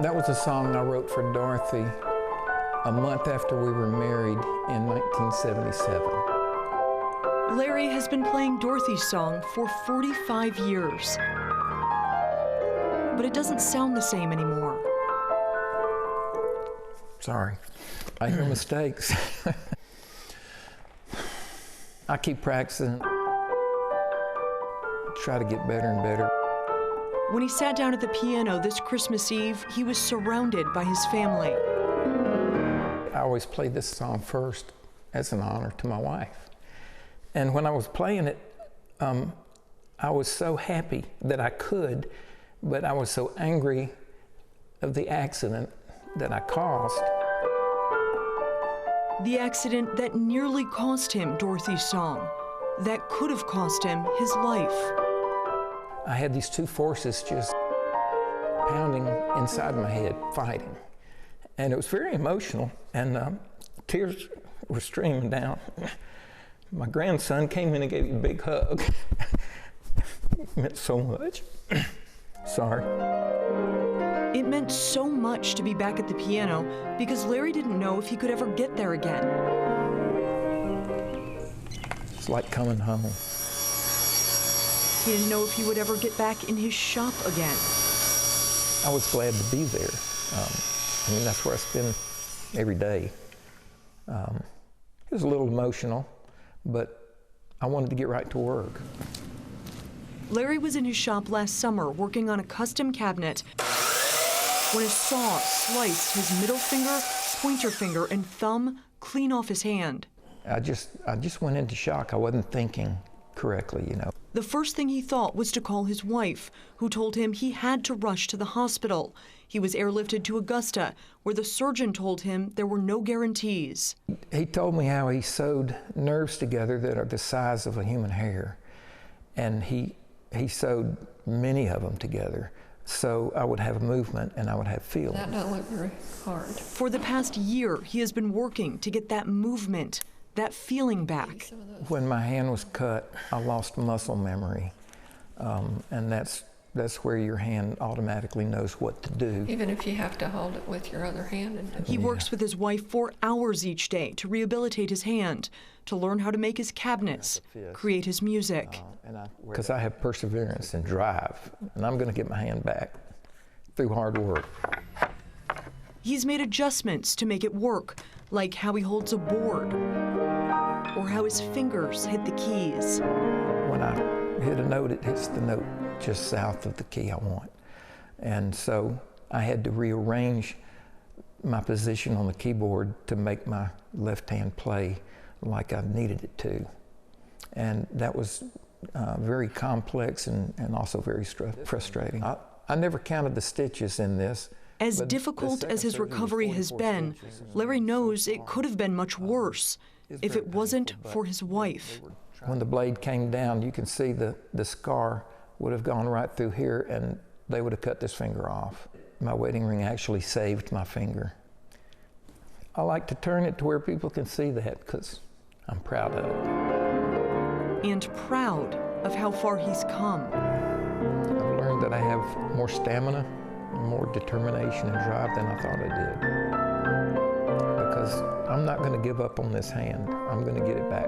That was a song I wrote for Dorothy a month after we were married in 1977. Larry has been playing Dorothy's song for 45 years. But it doesn't sound the same anymore. Sorry, I hear mistakes. I keep practicing, try to get better and better. When he sat down at the piano this Christmas Eve, he was surrounded by his family. I always played this song first as an honor to my wife. And when I was playing it, I was so happy that I could, but I was so angry of the accident that I caused. The accident that nearly cost him Dorothy's song, that could have cost him his life. I had these two forces just pounding inside my head, fighting. And it was very emotional, and tears were streaming down. My grandson came in and gave me a big hug. It meant so much. Sorry. It meant so much to be back at the piano because Larry didn't know if he could ever get there again. It's like coming home. He didn't know if he would ever get back in his shop again. I was glad to be there. I mean, that's where I spend every day. It was a little emotional, but I wanted to get right to work. Larry was in his shop last summer working on a custom cabinet when a saw sliced his middle finger, pointer finger, and thumb clean off his hand. I just went into shock. I wasn't thinking correctly, you know. The first thing he thought was to call his wife, who told him he had to rush to the hospital. He was airlifted to Augusta, where the surgeon told him there were no guarantees. He told me how he sewed nerves together that are the size of a human hair, and he sewed many of them together. So I would have movement and I would have feeling. That don't look very hard. For the past year, he has been working to get that movement, that feeling back. When my hand was cut, I lost muscle memory, and that's where your hand automatically knows what to do. Even if you have to hold it with your other hand and do it. He works with his wife 4 hours each day to rehabilitate his hand, to learn how to make his cabinets, create his music. Because I have perseverance and drive, and I'm going to get my hand back through hard work. He's made adjustments to make it work, like how he holds a board, or how his fingers hit the keys. When I hit a note, it hits the note just south of the key I want. And so I had to rearrange my position on the keyboard to make my left hand play like I needed it to. And that was very complex and also very frustrating. I never counted the stitches in this. As difficult as his recovery has been, Larry knows it could have been much worse if it wasn't for his wife. When the blade came down, you can see the scar would have gone right through here, and they would have cut this finger off. My wedding ring actually saved my finger. I like to turn it to where people can see that because I'm proud of it. And proud of how far he's come. I've learned that I have more stamina, more determination and drive than I thought I did. Because I'm not going to give up on this hand. I'm going to get it back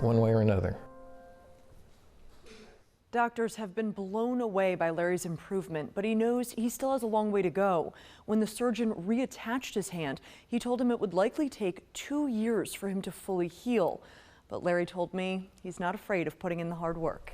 one way or another. Doctors have been blown away by Larry's improvement, but he knows he still has a long way to go. When the surgeon reattached his hand, he told him it would likely take 2 years for him to fully heal. But Larry told me he's not afraid of putting in the hard work.